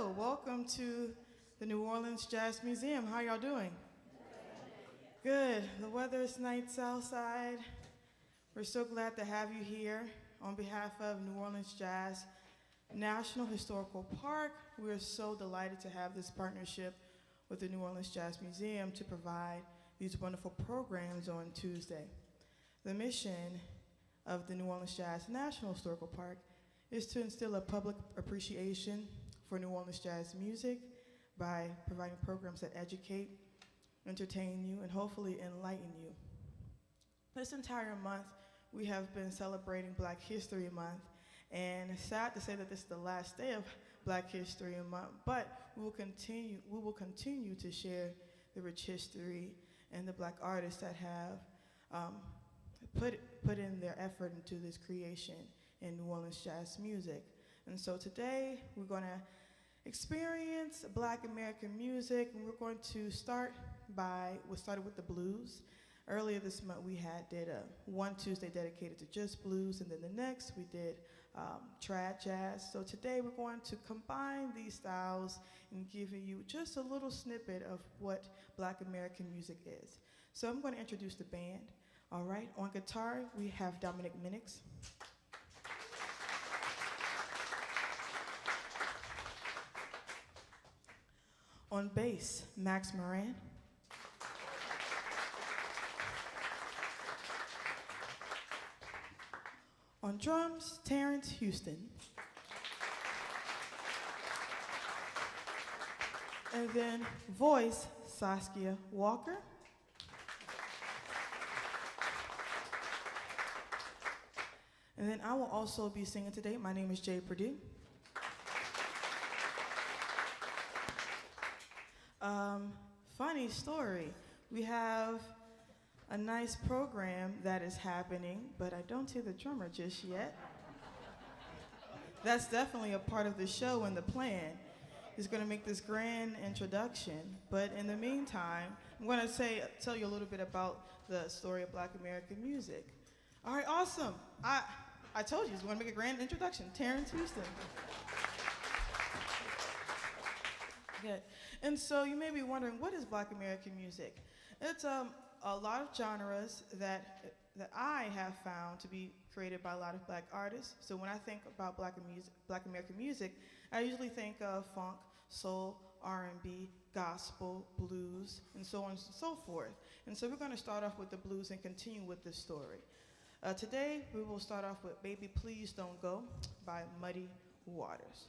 Hello, welcome to the New Orleans Jazz Museum. How y'all doing? Good. The weather is nice outside. We're so glad to have you here. On behalf of New Orleans Jazz National Historical Park, we are so delighted to have this partnership with the New Orleans Jazz Museum to provide these wonderful programs on Tuesday. The mission of the New Orleans Jazz National Historical Park is to instill a public appreciation for New Orleans jazz music by providing programs that educate, entertain you, and hopefully enlighten you. This entire month, we have been celebrating Black History Month, and it's sad to say that this is the last day of Black History Month, but we will continue to share the rich history and the Black artists that have put in their effort into this creation in New Orleans jazz music. And so today, we're going to experience Black American music, and we're going to we started with the blues. Earlier this month, we did one Tuesday dedicated to just blues, and then the next we did trad jazz. So today we're going to combine these styles and give you just a little snippet of what Black American music is. So I'm going to introduce the band. All right, on guitar, we have Dominic Minix. On bass, Max Moran. On drums, Terrence Houston. And then voice, Saskia Walker. And then I will also be singing today. My name is Jay Purdue. Funny story, we have a nice program that is happening, but I don't see the drummer just yet. That's definitely a part of the show and the plan. He's going to make this grand introduction, but in the meantime, I'm going to tell you a little bit about the story of Black American music. All right, awesome. I told you he's going to make a grand introduction. Terrence Houston. Good. And so you may be wondering, what is Black American music? It's a lot of genres that I have found to be created by a lot of Black artists. So when I think about Black American music, I usually think of funk, soul, R&B, gospel, blues, and so on and so forth. And so we're going to start off with the blues and continue with this story. Today, we will start off with Baby Please Don't Go by Muddy Waters.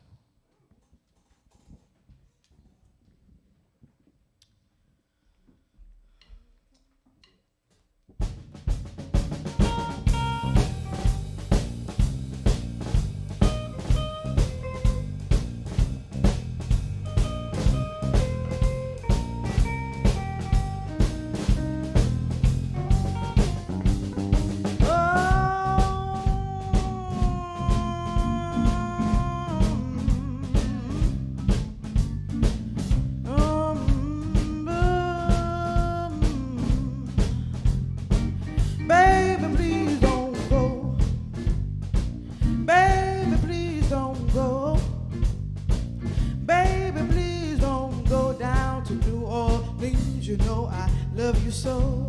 To New Orleans, you know I love you so.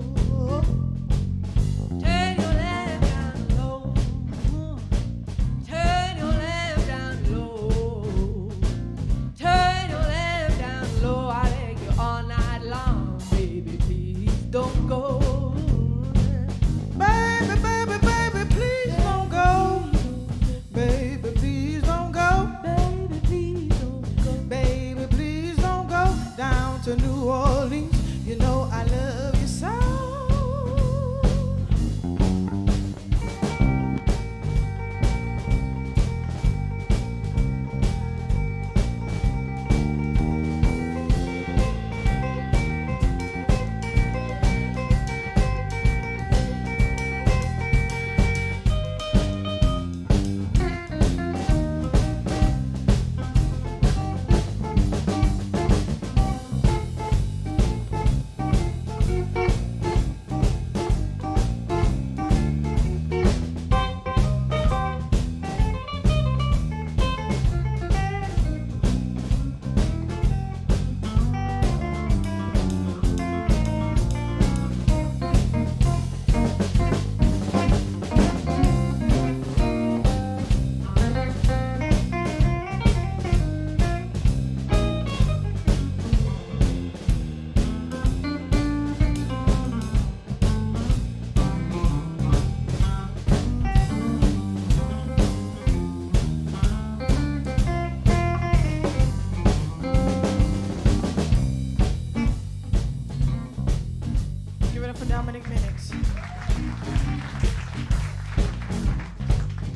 for Dominic Minix.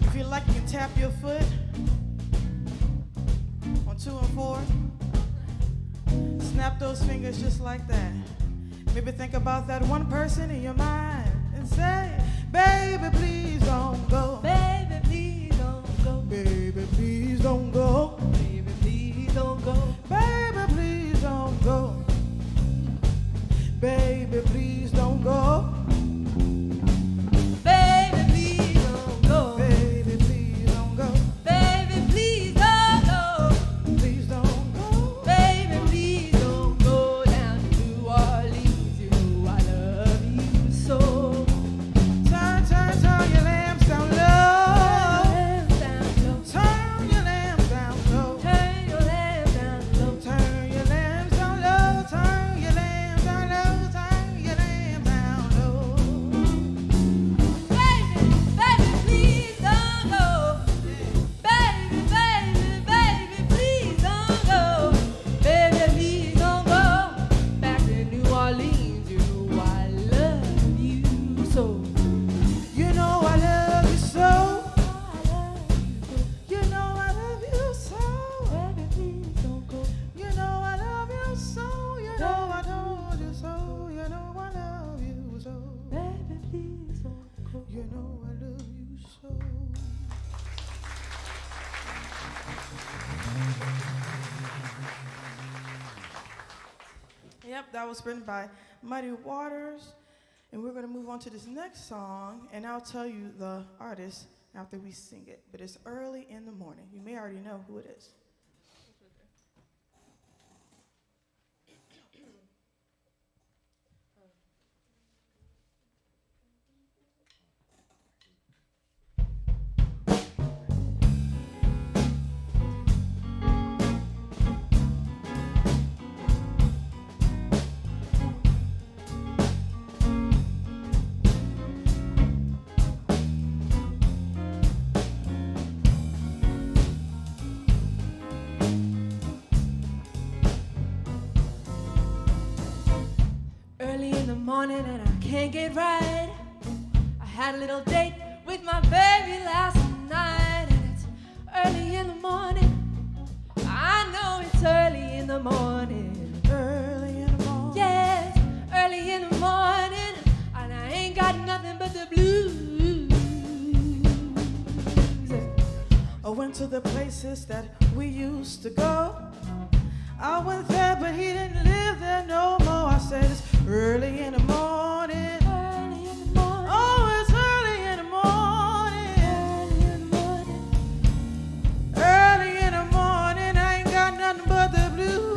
If you like, you can tap your foot on 2 and 4. Snap those fingers just like that. Maybe think about that one person in your mind and say, baby, please don't go. Baby, please don't go. Baby, please don't go. Baby, please don't go. Baby, please don't go. Baby, please don't go. Baby, please don't go. Baby, please don't go. Baby, please don't go. Please don't go. Baby, please don't go down to New Orleans. You know I love you so. Turn, turn, turn your lamps down low. Turn your lamps down low. Turn your lamps down low. Turn your lamps down low. Turn your lamps down low. Turn your lamps down low. Turn your lamps down low. Baby, baby, please don't go. Baby, baby, baby, please don't go. Baby, please don't go back to New Orleans. You know I love you so. You know I love you so. You know I love you so. Baby, please don't go. You know I love you so. You know I told you so. You know I love you so. Baby, please don't go. You know I love you so. Yep, that was written by Muddy Waters. And we're going to move on to this next song, and I'll tell you the artist after we sing it. But it's Early in the Morning. You may already know who it is. Early in the morning and I can't get right. I had a little date with my baby last night, and it's early in the morning. I know it's early in the morning. Early in the morning. Yes, early in the morning, and I ain't got nothing but the blues. I went to the places that we used to go. I went there, but he didn't live there no more. I said it's early in the morning. Early in the morning. Oh, it's early in the morning. Early in the morning. Early in the morning, I ain't got nothing but the blues.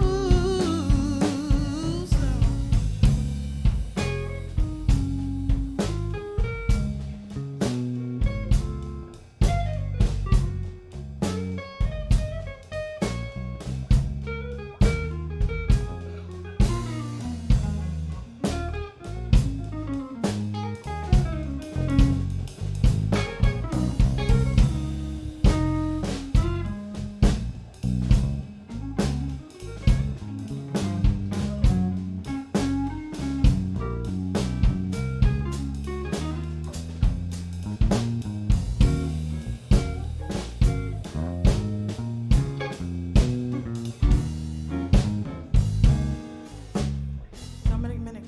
Dominic Minix.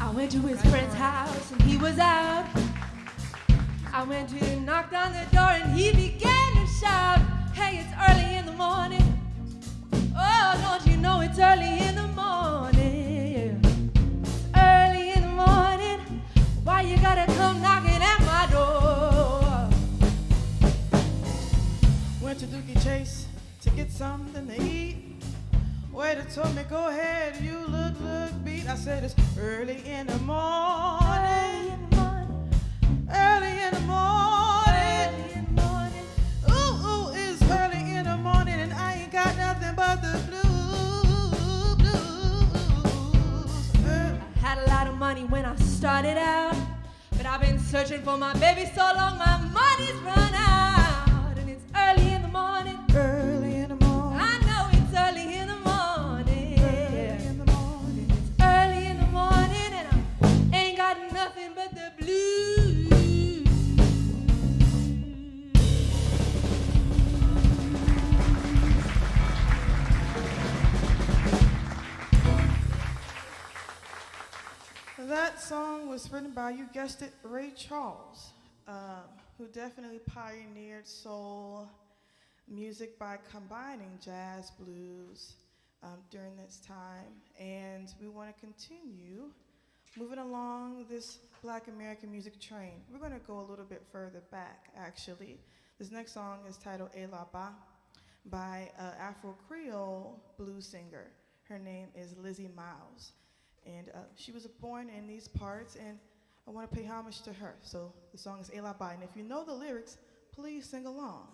I went to his friend's house and he was out. I went to knock on the door and he began to shout, hey, it's early in the morning. Oh, don't you know it's early in the morning? It's early in the morning. Why you gotta come knocking at my door? something to eat. Waiter told me, go ahead, you look beat. I said, it's early in the morning. Early in the morning. Ooh, it's early in the morning, and I ain't got nothing but the blues. Had a lot of money when I started out, but I've been searching for my baby so long my money's run out. And it's early in the morning. Early in the morning. I know it's early in the morning. Early in the morning. It's early in the morning and I ain't got nothing but the blues. That song was written by, you guessed it, Ray Charles, who definitely pioneered soul music by combining jazz, blues during this time. And we want to continue moving along this Black American music train. We're going to go a little bit further back, actually. This next song is titled "Et là-bas" by an Afro-Creole blues singer. Her name is Lizzie Miles. And she was born in these parts, and I want to pay homage to her. So the song is "Et là-bas," and if you know the lyrics, please sing along.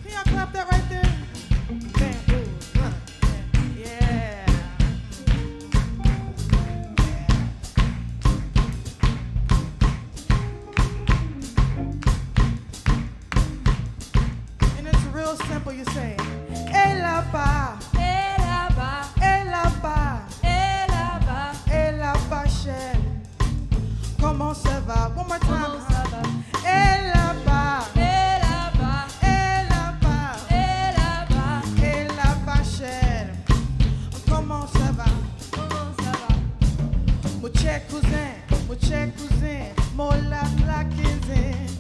Can y'all clap that right there? Bam, boom, yeah. Real simple, you say, "Et là-bas, Et là-bas, et là-bas, et là-bas, et là-bas, chérie. Comment ça va?" One more comment time. ça va? Et là-bas, Et là-bas, et là-bas, et là-bas, et là-bas, chérie. Comment ça va? comment ça va? Mon cher cousin, mon la cuisine.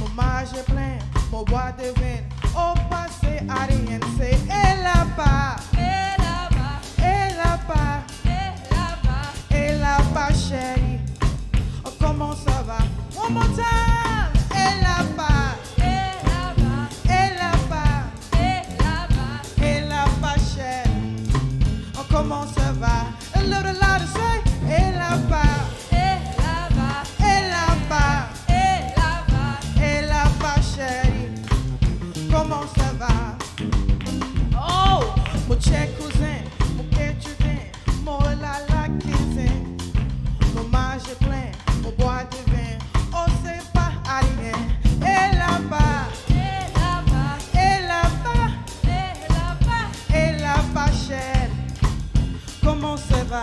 Mon mage est plein, mon bois de vin. Au passé, à rien, c'est "Et là-bas, Et là-bas, et là-bas, et là-bas, et là-bas, chérie. Oh, comment ça va? One more time. Et là-bas, et là-bas, et là-bas, et là-bas, et là-bas, chérie. Oh, comment ça va? A little louder, say, "Et là-bas, et là-bas, et là-bas, et là-bas, et là-bas, chérie. Comment ça va?" Oh, mon cher cousin, mon étudiant, mon la cuisine. Mon mage est plein, mon bois de vin. Oh, c'est pas à rien. Et là-bas, et là-bas, et là-bas, et là-bas, et là-bas, chérie. Comment ça va?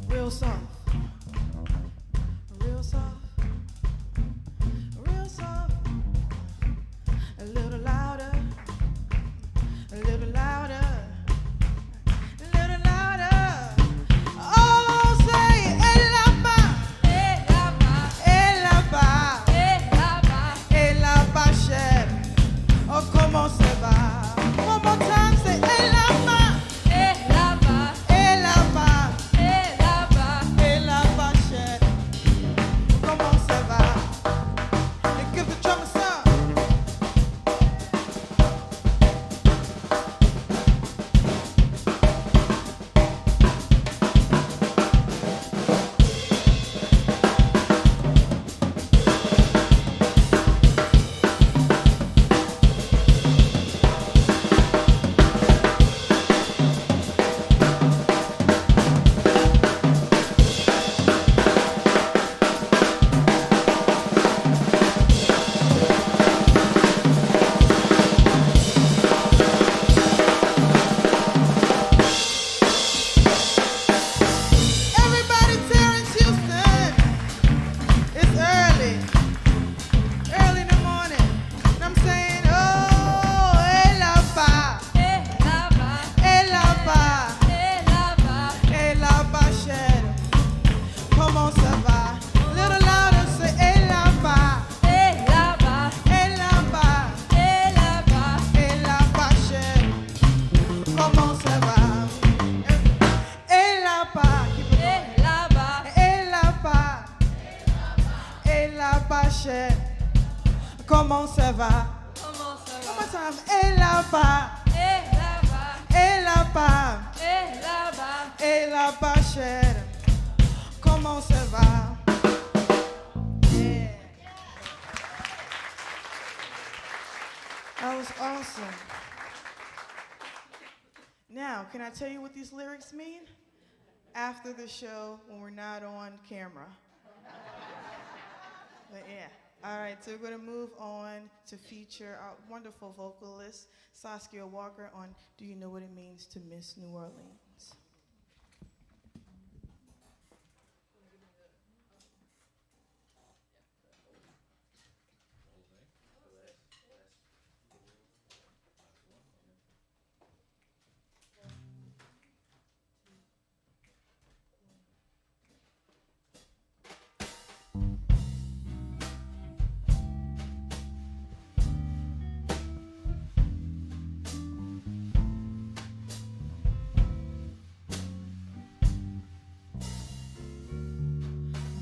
Real soft, real soft, real soft. A little louder, a little louder, a little louder. Oh, say, "Et là-bas, et là-bas, et là-bas, et là-bas, et là-bas, chérie. Oh, comment ça va? One more time, say, "Et là-bas, et là-bas, et là-bas, et là-bas, et comment ça va? Comment ça One va? more time. Et là-bas, Et là-bas, et là-bas, et là-bas. et là-bas, chère. Comment ça va? Yeah. That was awesome. Now, can I tell you what these lyrics mean? After the show, when we're not on camera. But yeah. All right, so we're going to move on to feature our wonderful vocalist, Saskia Walker, on Do You Know What It Means to Miss New Orleans?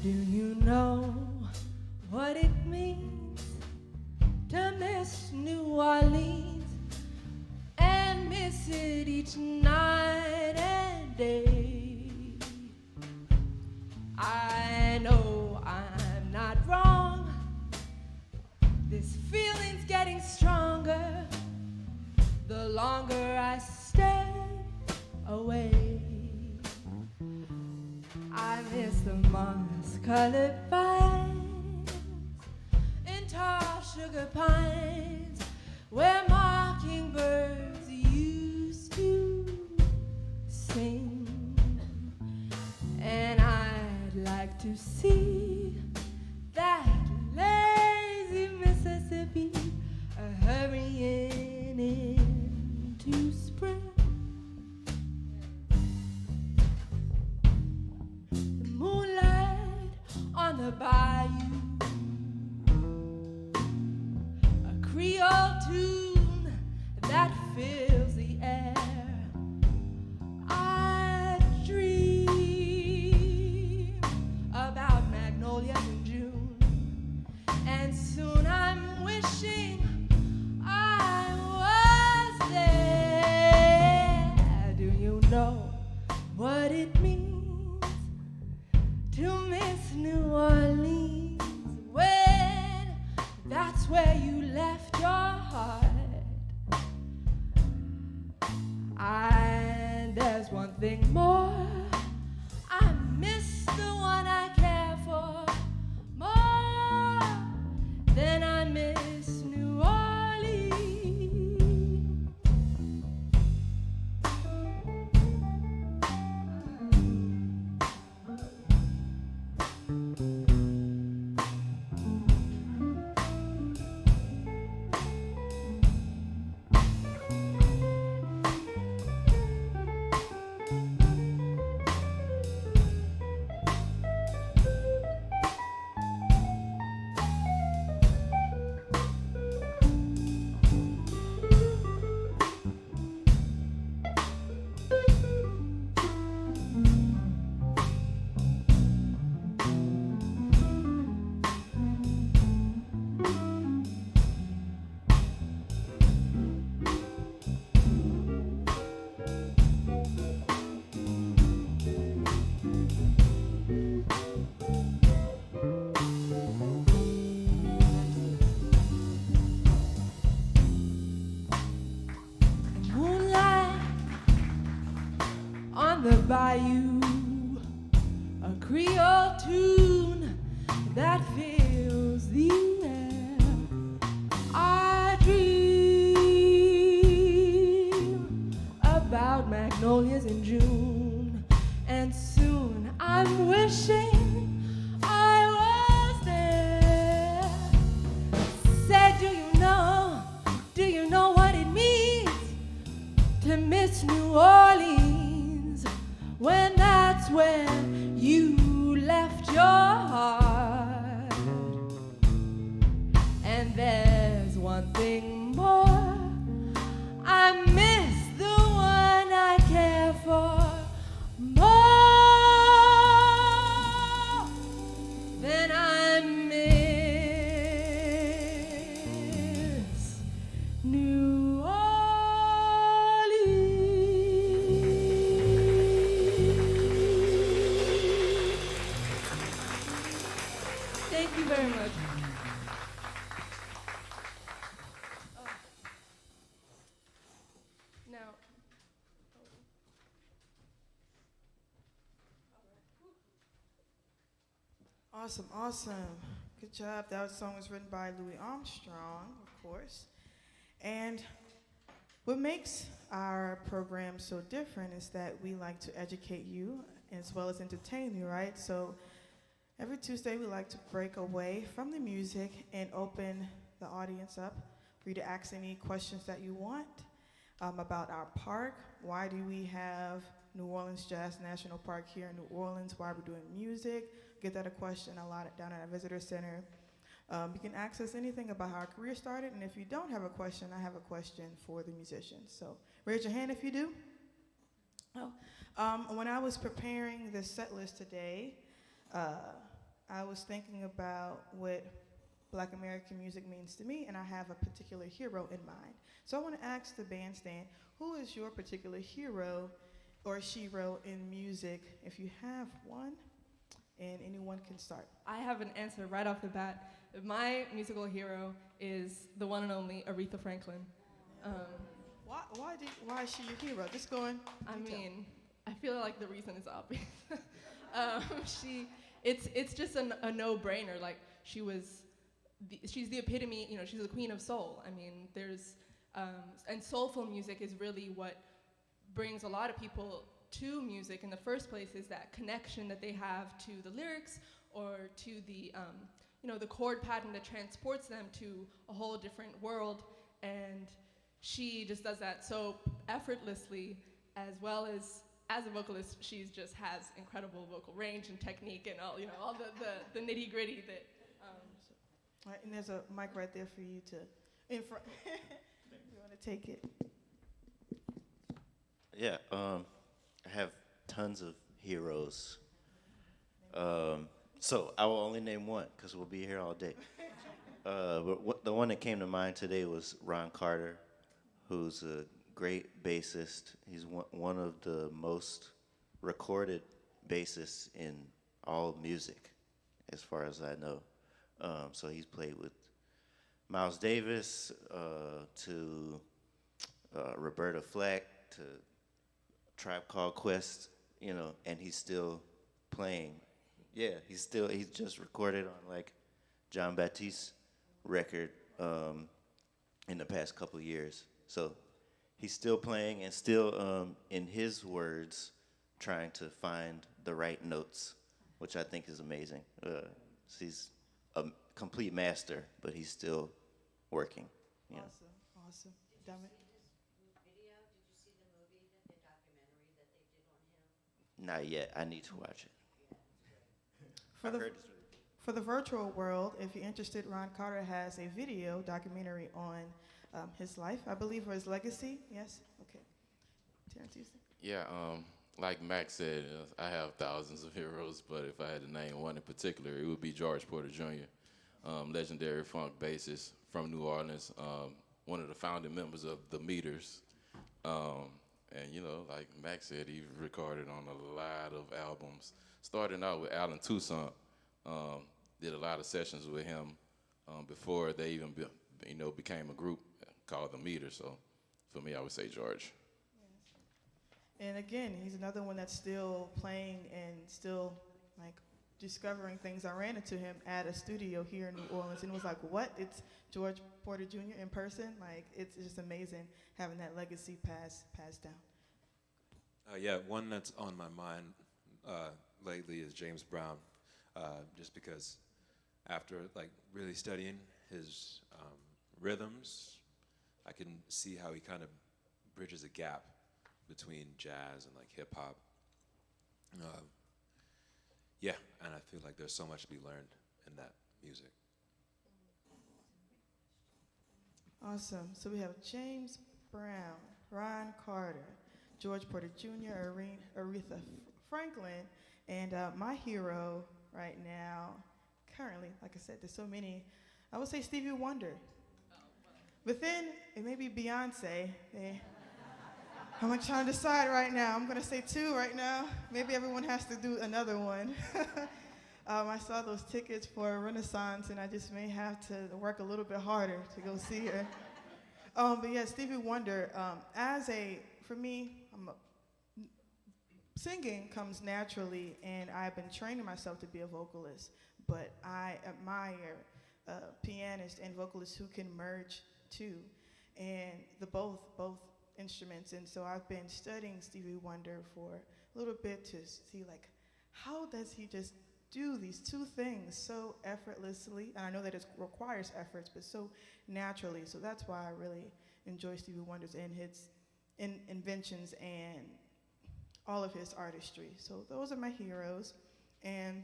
Do you know what it means to miss New Orleans and miss it each night and day? I know I'm not wrong. This feeling's getting stronger the longer I stay away. I miss the moss-colored vines and tall sugar pines where mockingbirds used to sing. And I'd like to see that lazy Mississippi hurrying into spring. On the bayou, a Creole tune that fills the air. I dream about magnolias in June, and soon I'm wishing I was there. Do you know what it means to miss New Orleans when that's where you left your heart? And there's one thing more, I miss the one I care for more than I miss New Orleans. The bayou, a Creole tune that fills the air. I dream about magnolias in June, and soon I'm wishing I was there. Say, do you know what it means to miss New Orleans when that's where you left your heart? And there's one thing more, I miss the one I care for more than I miss Awesome, awesome. Good job. That song was written by Louis Armstrong, of course. And what makes our program so different is that we like to educate you as well as entertain you, right? So every Tuesday we like to break away from the music and open the audience up for you to ask any questions that you want about our park. Why do we have New Orleans Jazz National Park here in New Orleans? Why we're doing music? Get that a question a lot down at our visitor center. You can ask us anything about how our career started, and if you don't have a question, I have a question for the musicians. So raise your hand if you do. When I was preparing this set list today, I was thinking about what Black American music means to me, and I have a particular hero in mind. So I want to ask the bandstand, who is your particular hero or shero in music, if you have one, and anyone can start. I have an answer right off the bat. My musical hero is the one and only Aretha Franklin. Why is she your hero? Just going. I mean, I feel like the reason is obvious. It's just a no-brainer. Like she's the epitome. You know, she's the queen of soul. I mean, and soulful music is really what brings a lot of people to music in the first place, is that connection that they have to the lyrics or to the the chord pattern that transports them to a whole different world. And she just does that so effortlessly, as well as a vocalist, she just has incredible vocal range and technique and all the nitty gritty that. All right, and there's a mic right there for you to in front. You want to take it? Yeah, I have tons of heroes. So I will only name one because we'll be here all day. But the one that came to mind today was Ron Carter, who's a great bassist. He's one of the most recorded bassists in all music, as far as I know. So he's played with Miles Davis to Roberta Flack to Tribe Called Quest, and he's still playing. Yeah, he's just recorded on like John Baptiste's record in the past couple of years. So he's still playing and still, in his words, trying to find the right notes, which I think is amazing. He's a complete master, but he's still working. Awesome. Damn it. Not yet. I need to watch it. For the virtual world, if you're interested, Ron Carter has a video documentary on his life, I believe, or his legacy. Yes? Okay. Terrence Houston. Yeah, like Max said, I have thousands of heroes, but if I had to name one in particular, it would be George Porter Jr., legendary funk bassist from New Orleans, one of the founding members of the Meters. And like Max said, he recorded on a lot of albums. Starting out with Alan Toussaint, did a lot of sessions with him before they even became a group called the Meters. So for me, I would say George. Yes. And again, he's another one that's still playing and still like discovering things. I ran into him at a studio here in New Orleans and it was like, what? It's George Porter Jr. in person? Like, it's just amazing having that legacy passed down. Yeah, one that's on my mind lately is James Brown, just because after like really studying his rhythms, I can see how he kind of bridges a gap between jazz and like hip hop. Yeah, and I feel like there's so much to be learned in that music. Awesome. So we have James Brown, Ron Carter, George Porter Jr., Aretha Franklin, and my hero right now, currently, like I said, there's so many. I would say Stevie Wonder. But then it may be Beyonce. I'm trying to decide right now. I'm going to say two right now. Maybe everyone has to do another one. I saw those tickets for Renaissance, and I just may have to work a little bit harder to go see her. But yeah, Stevie Wonder, for me, singing comes naturally, and I've been training myself to be a vocalist. but I admire pianists and vocalists who can merge two, and the both instruments. And so I've been studying Stevie Wonder for a little bit to see like how does he just do these two things so effortlessly, and I know that it requires efforts, but so naturally. So that's why I really enjoy Stevie Wonder's and his inventions and all of his artistry. So those are my heroes, and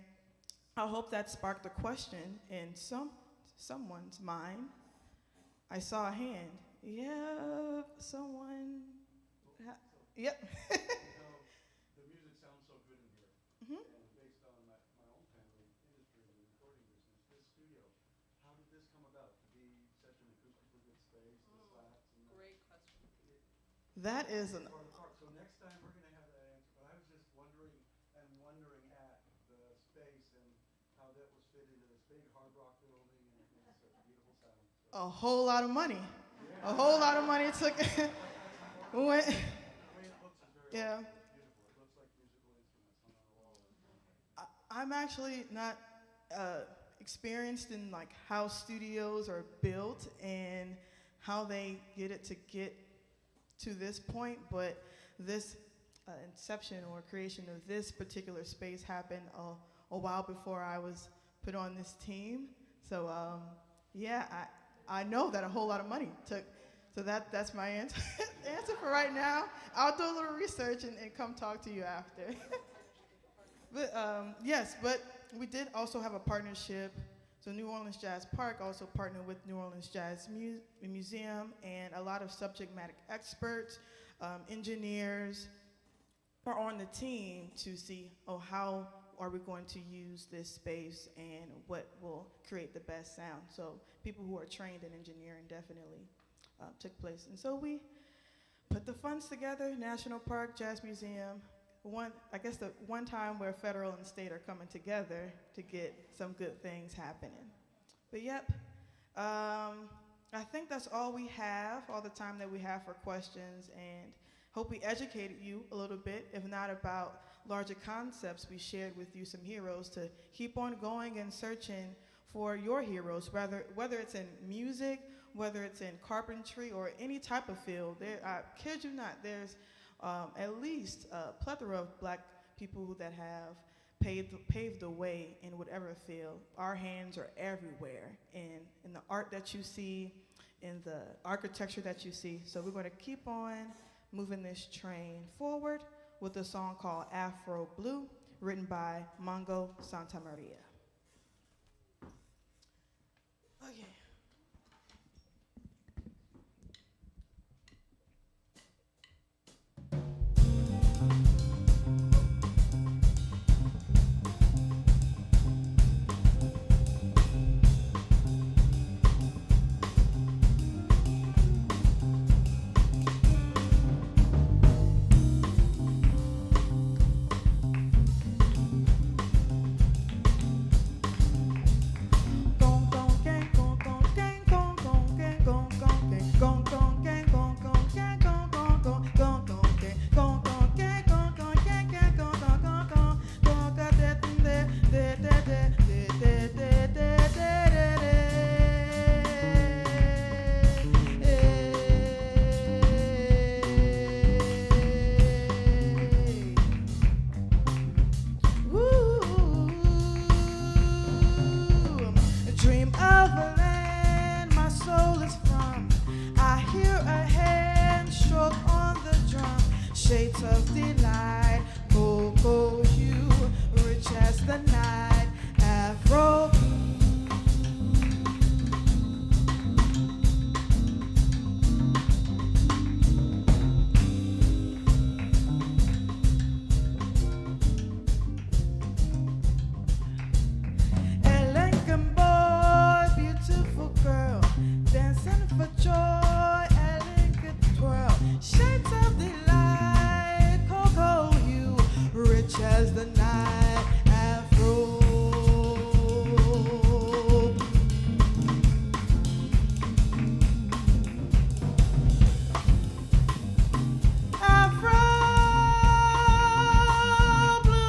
I hope that sparked a question in someone's mind. I saw a hand. Yeah, someone. Yep. The music sounds so good in here. Mhm. And based on my own family industry, the recording business, this studio, how did this come about to be such an acoustically good space, the slats? And Great question. That is an part of the park. So next time we're going to have that answer. But I was just wondering at the space and how that was fit into this big hard rock building, and it made such a beautiful sound. So, a whole lot of money. A whole lot of money took. the way it looks is very Yeah. beautiful. It looks like musical instruments hung on the wall. I'm actually not experienced in like how studios are built and how they get it to this point, but this inception or creation of this particular space happened a while before I was put on this team. So yeah, I know that a whole lot of money took. So that's my answer for right now. I'll do a little research and come talk to you after. But yes, but we did also have a partnership. So New Orleans Jazz Park also partnered with New Orleans Jazz Museum, and a lot of subject matter experts, engineers are on the team to see, how are we going to use this space and what will create the best sound. So people who are trained in engineering definitely took place. And so we put the funds together, National Park, Jazz Museum, the one time where federal and state are coming together to get some good things happening. But yep, I think that's all we have, all the time that we have for questions, and hope we educated you a little bit, if not about larger concepts. We shared with you some heroes to keep on going and searching for your heroes, whether it's in music, whether it's in carpentry or any type of field. I kid you not, there's at least a plethora of black people that have paved the way in whatever field. Our hands are everywhere in the art that you see, in the architecture that you see. So we're going to keep on moving this train forward with a song called Afro Blue, written by Mongo Santamaria. Okay. Shades of delight, cocoa hue, rich as the night, Afro. A Lincoln boy, beautiful girl, dancing for joy, a Lincoln twirl, shades of delight, cocoa hue, rich as the night, Afro. Afro blue.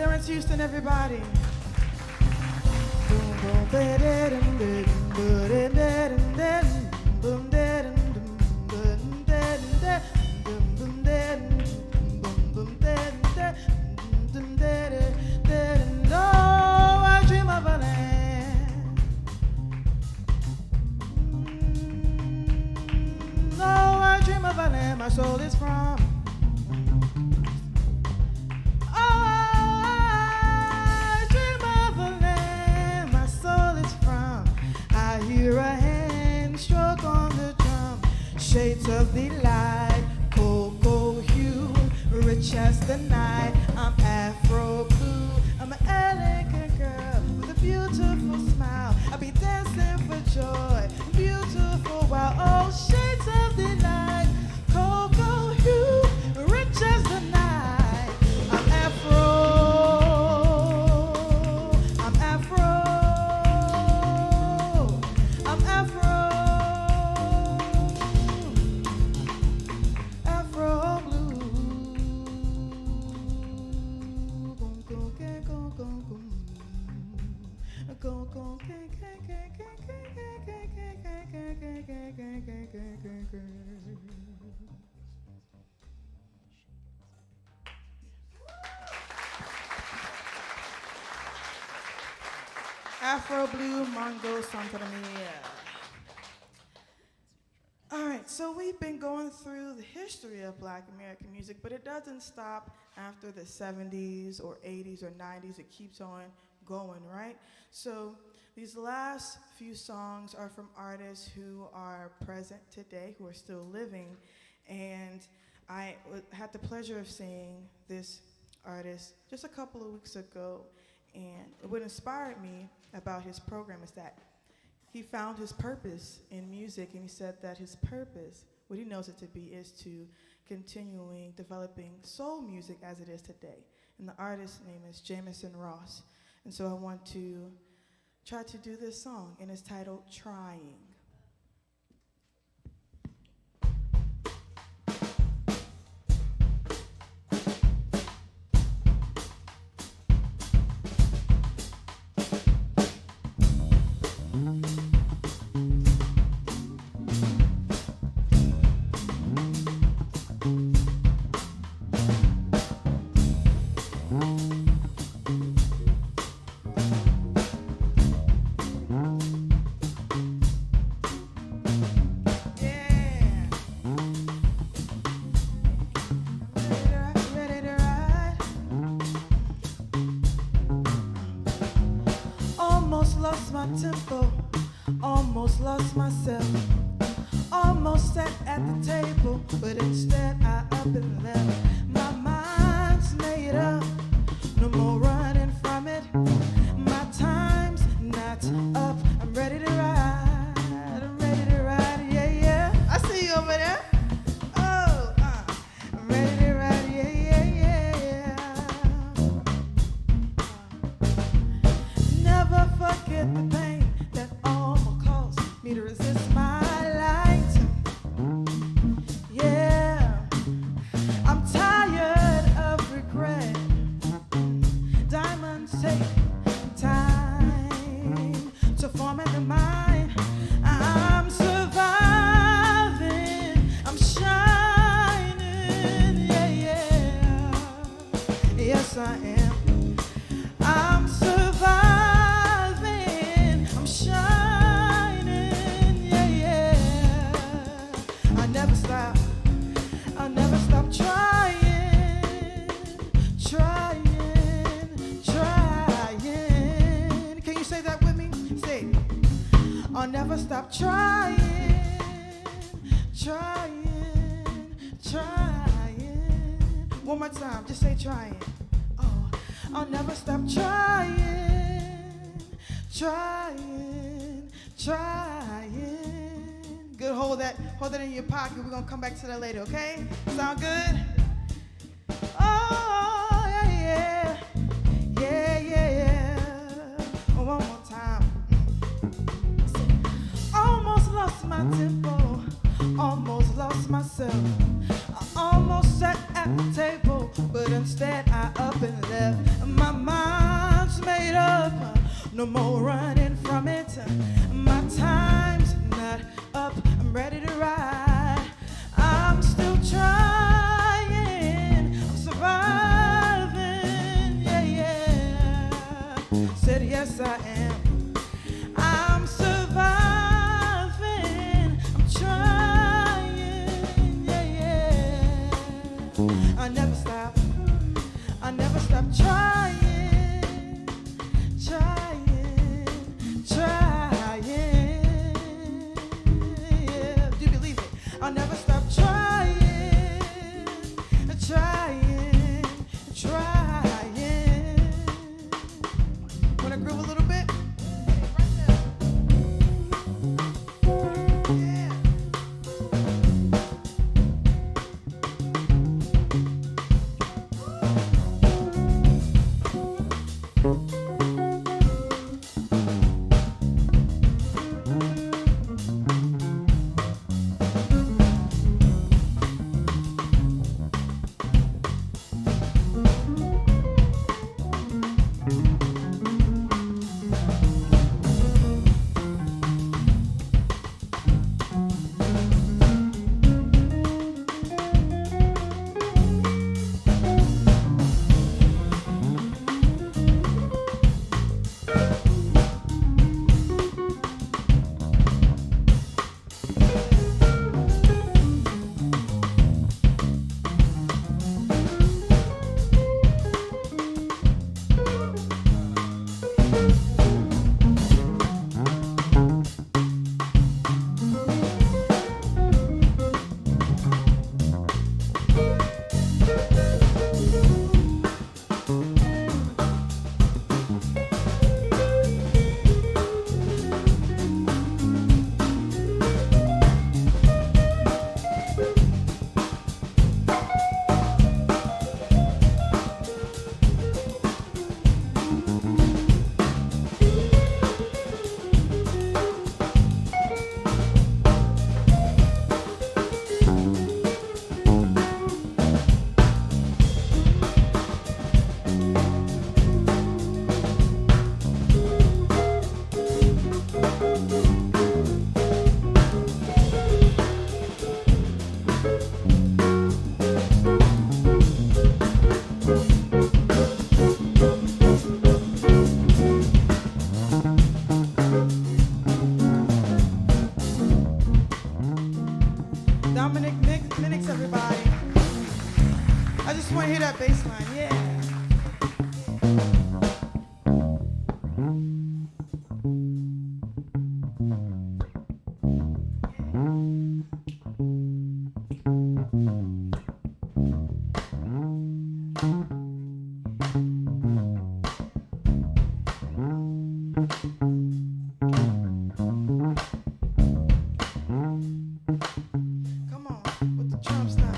Terrence Houston, everybody. Oh, I dream of a land. Oh, I dream of a land my soul is from. Hear a hand stroke on the drum, shades of the light, cocoa hue, rich as the night. I'm Afro blue, I'm an elegant girl with a beautiful smile. I'll be dancing for joy, beautiful wow. Oh, shades of the light, cocoa hue, rich as the night. I'm Afro. Afro Blue Mongo Santa Mia. All right, so we've been going through the history of Black American music, but it doesn't stop after the 70s or 80s or 90s. It keeps on going, right? So these last few songs are from artists who are present today, who are still living, and I had the pleasure of seeing this artist just a couple of weeks ago, and what inspired me about his program is that he found his purpose in music, and he said that his purpose, what he knows it to be, is to continuing developing soul music as it is today. And the artist's name is Jamison Ross. And so I want to try to do this song, and it's titled Trying. Lost my tempo, almost lost myself, almost sat at the table, but instead I up and left. My mind's made up, no more running from it. My time's not up, I'm ready to ride, yeah, yeah. I see you over there. Oh, I'm ready to ride, yeah, yeah, yeah. Never forget the pain that almost caused me to resist my light. Yeah, I'm tired of regret. Diamonds take time to form in the mind. I'm surviving, I'm shining, yeah, yeah. Yes, I am. I'm surviving, I'm shining, yeah, yeah. I never stop trying, trying. Can you say that with me? Say it. I'll never stop trying, trying. One more time, just say trying. Oh, I'll never stop trying, trying. Good, hold that in your pocket. We're gonna come back to that later, okay? Sound good? Oh, yeah, yeah, yeah, yeah. Oh, one more time. Almost lost my tempo, almost lost myself. I almost sat at the table, but instead I up and left. My no more running from it. My time's not up, I'm ready to ride. I'm still trying, I'm surviving, yeah, yeah. Said yes I am. I'm surviving, I'm trying, yeah, yeah. I never stop trying, trying, trying, yeah. Do you believe it? I'll never stop trying, trying, trying. Wanna groove a little bit? Yeah. Minix, everybody. I just want to hear that bass line, yeah. Come on, with the drums now.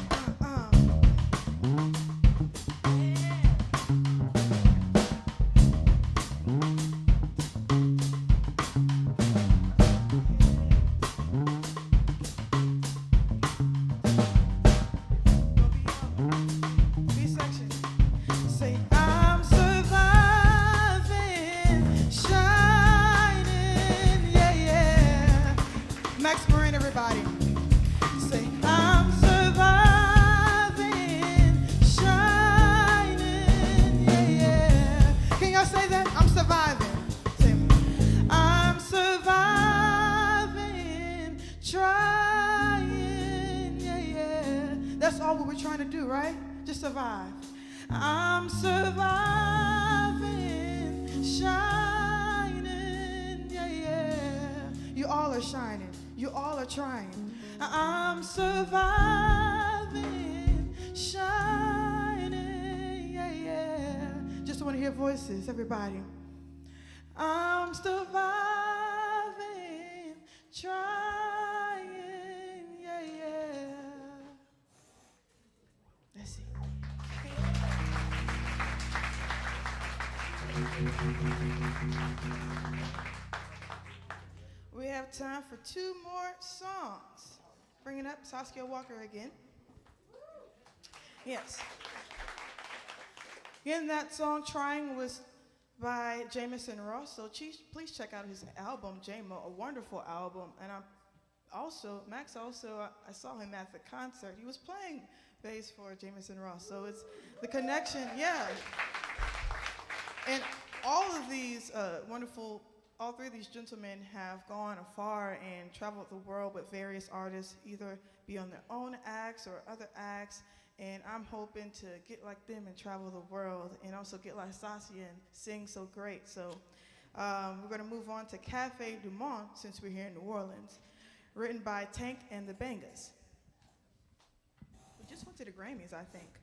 B section. Say, I'm surviving, shining, yeah, yeah. Max Marine, everybody. Say, I'm surviving, shining, yeah, yeah. Can y'all say that? I'm surviving. Say, I'm surviving, trying, yeah, yeah. That's all we were trying to do, right? Just survive. I'm surviving, shining, yeah, yeah. You all are shining. You all are trying. I'm surviving, shining, yeah, yeah. Just want to hear voices, everybody. I'm surviving, trying, yeah, yeah. Let's see. We have time for 2 more songs. Bringing up Saskia Walker again. Yes. Again, that song, Trying, was by Jamison Ross. So please check out his album, JMO, a wonderful album. And Max also, I saw him at the concert. He was playing bass for Jamison Ross. So it's the connection, yeah. And all of these all three of these gentlemen have gone afar and traveled the world with various artists, either be on their own acts or other acts. And I'm hoping to get like them and travel the world, and also get like Sasha and sing so great. So we're going to move on to Cafe Du Monde, since we're here in New Orleans, written by Tank and the Bangas. We just went to the Grammys, I think.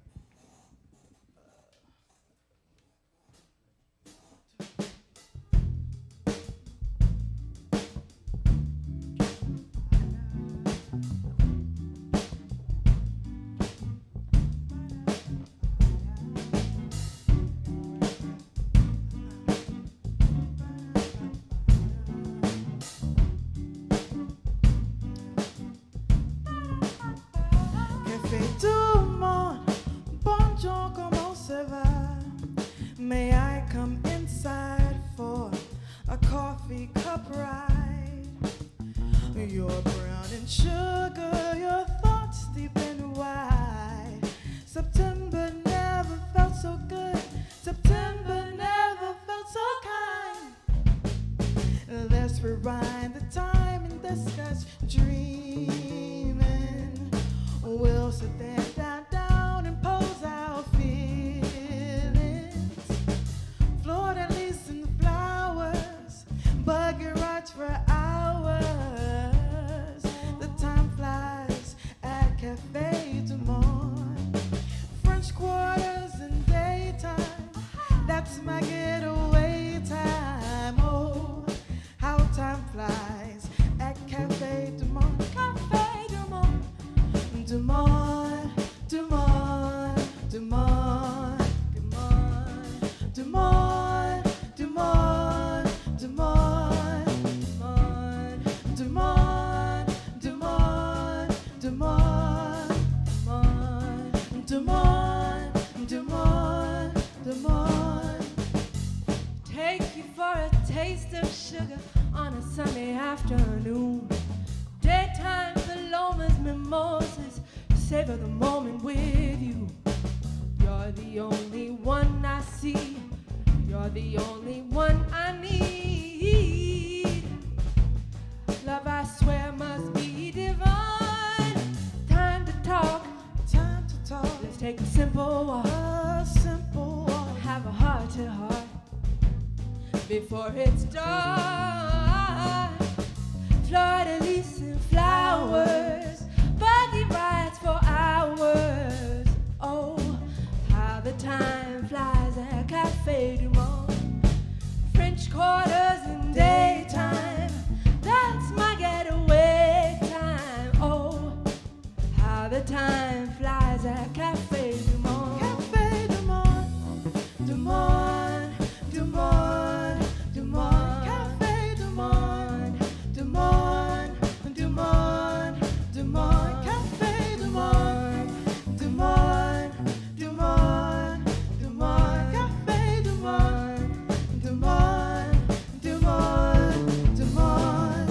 Café du Monde, bonjour, comment ça va? May I come inside for a coffee cup ride? You're brown in sugar, your thoughts deep and wide. September never felt so good, September never felt so kind. Let's rewind the time and discuss dreaming. We'll sit there down and pose our feelings. Florida leaves and flowers, buggy rides for hours. The time flies at Cafe Du Monde. French quarters in daytime, that's my getaway time. Oh, how time flies at Cafe Du Monde. Cafe Du Monde. Du Monde, Du Monde, Du Monde, Du Monde, Du Monde, Du Monde, Du Monde, Du Monde, Du Monde, Du Monde, Du Monde, Du Monde, Du Monde. Take you for a taste of sugar on a Sunday afternoon. Daytime palomas, mimosas, savor the moment with you. You're the only one I see, you're the only one I need. Love, I swear, must be divine. Time to talk, Time to talk, let's take a simple walk. a simple walk. Have a heart to heart before it's dark. Florida leaves and flowers, buggy rides for hours. Oh, how the time flies at Cafe Du Monde. French quarters in daytime, that's my getaway time. Oh, how the time flies at Cafe Du Monde. Cafe Du Monde, Du Monde, Du Monde, Du Monde. Cafe Du Monde, Du Monde, Du Monde, Du Monde. Cafe Du Monde, Du Monde, Du Monde, Du Monde. Cafe Du Monde, Du Monde, Du Monde, Du Monde.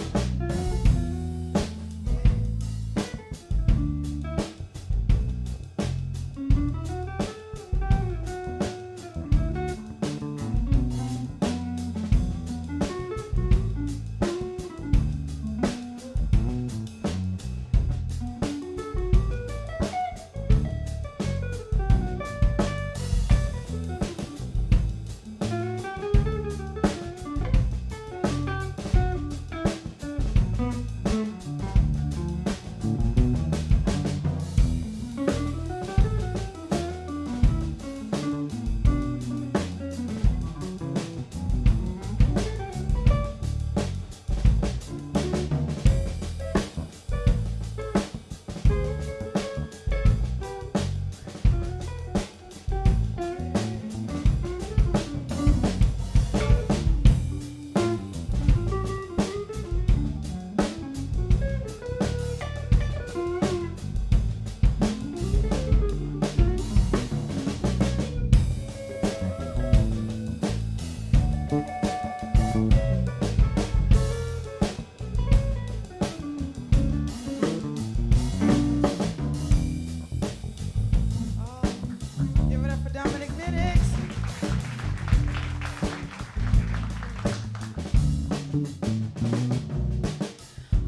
for Dominic Minix.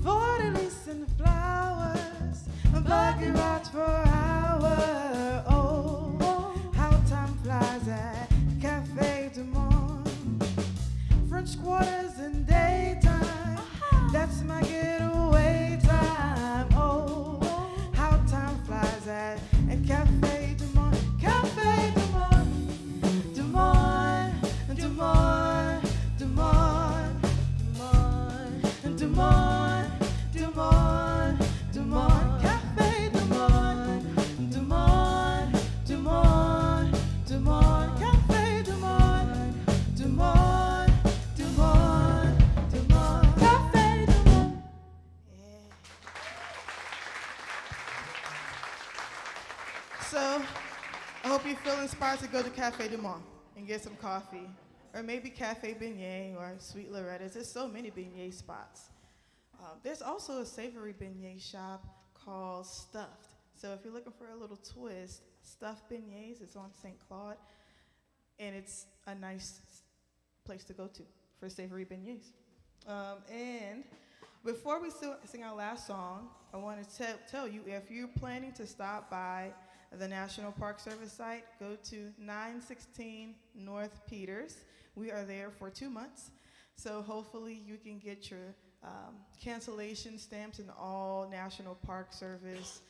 For the leaves and the flowers, and blocky rocks for an hour. Oh, how time flies at Cafe du Monde. French quarters in daytime, that's my getaway time. Oh, how time flies at Cafe du Monde. Cafe du Monde, du Monde, du Monde, du Monde, du Monde, du Monde, du Monde, du Monde. Cafe du Monde, du Monde, du Monde, du Monde. Cafe du Monde, du Monde, du Monde, du Monde. Cafe du Monde. Yeah. So, I hope you feel inspired to go to Cafe du Monde and get some coffee, or maybe Cafe Beignet or Sweet Loretta's. There's so many beignet spots. There's also a savory beignet shop called Stuffed. So if you're looking for a little twist, Stuffed Beignets is on St. Claude, and it's a nice place to go to for savory beignets. And before we sing our last song, I want to tell you, if you're planning to stop by the National Park Service site, go to 916 North Peters. We are there for 2 months, so hopefully you can get your cancellation stamps and all National Park Service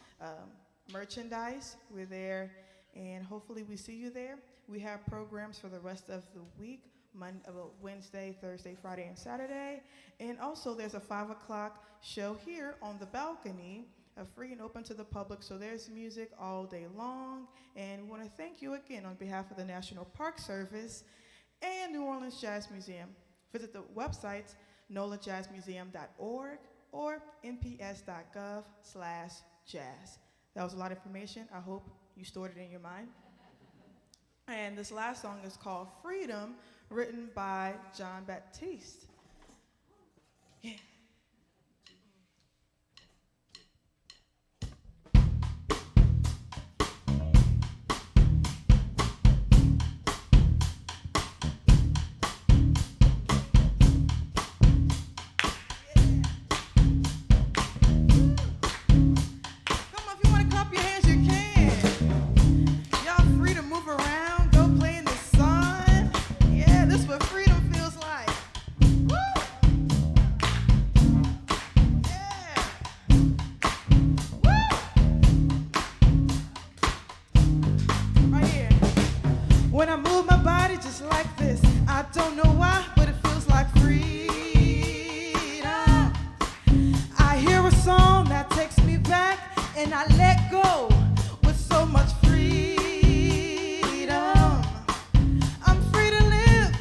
merchandise. We're there, and hopefully we see you there. We have programs for the rest of the week, Wednesday, Thursday, Friday, and Saturday. And also there's a 5 o'clock show here on the balcony, free and open to the public, so there's music all day long. And we want to thank you again on behalf of the National Park Service and New Orleans Jazz Museum. Visit the websites nolajazzmuseum.org or nps.gov/jazz. That was a lot of information. I hope you stored it in your mind. And this last song is called Freedom, written by John Baptiste. Yeah. When I move my body just like this, I don't know why, but it feels like freedom. I hear a song that takes me back, and I let go with so much freedom. I'm free to live,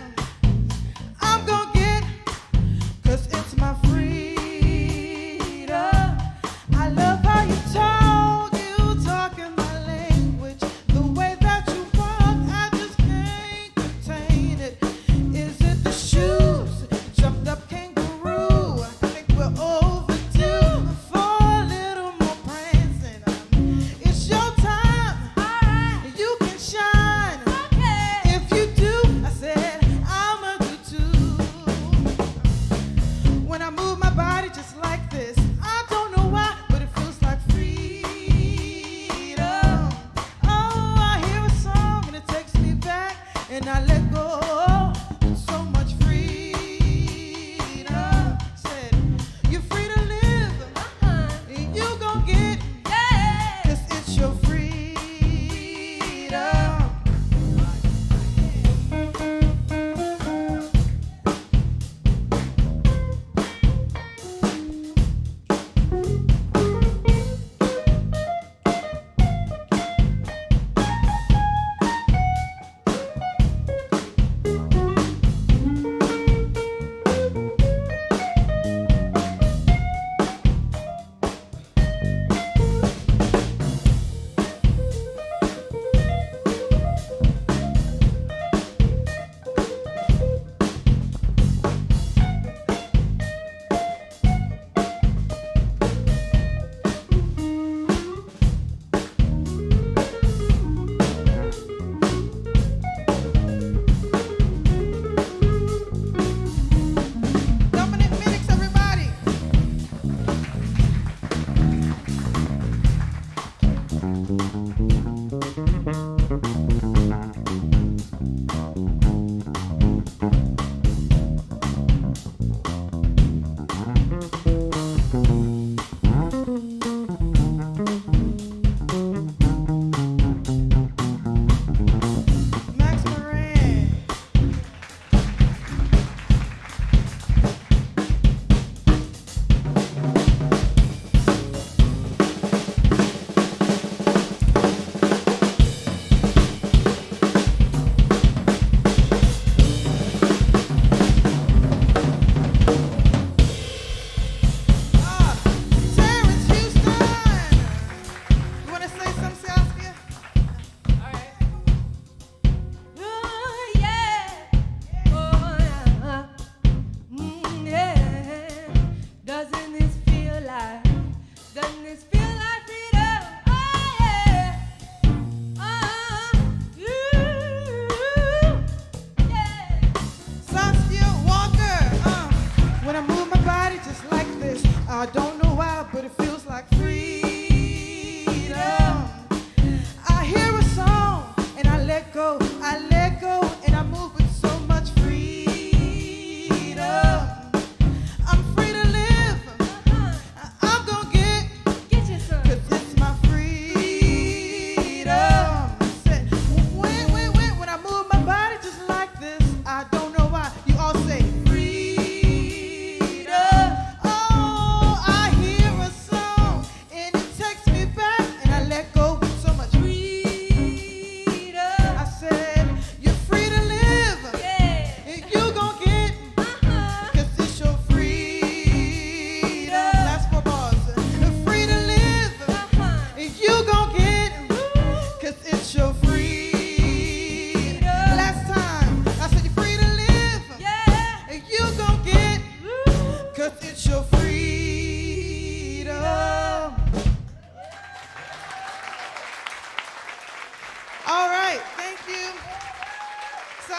I'm gonna get, 'cause it's my freedom. I love how you talk, you talking my language, the way that you walk, I just can't contain it. Is it the shoes, jumped up kangaroo? I think we're overdue for a little more prancing. It's your time, alright, you can shine. Okay. If you do, I said I'ma do too. When I move my body just like this, I don't know why, but it feels like freedom. Oh, I hear a song and it takes me back, and I let go with so much freedom. Said, you're free to live, and you gon' get, 'cause it's your freedom.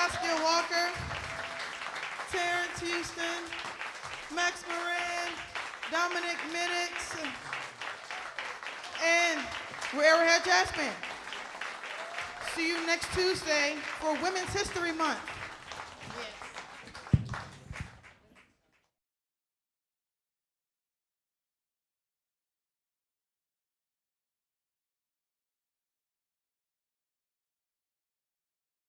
Saskia Walker, Terrence Houston, Max Moran, Dominic Middix, and we're Arrowhead Jazz Band. See you next Tuesday for Women's History Month.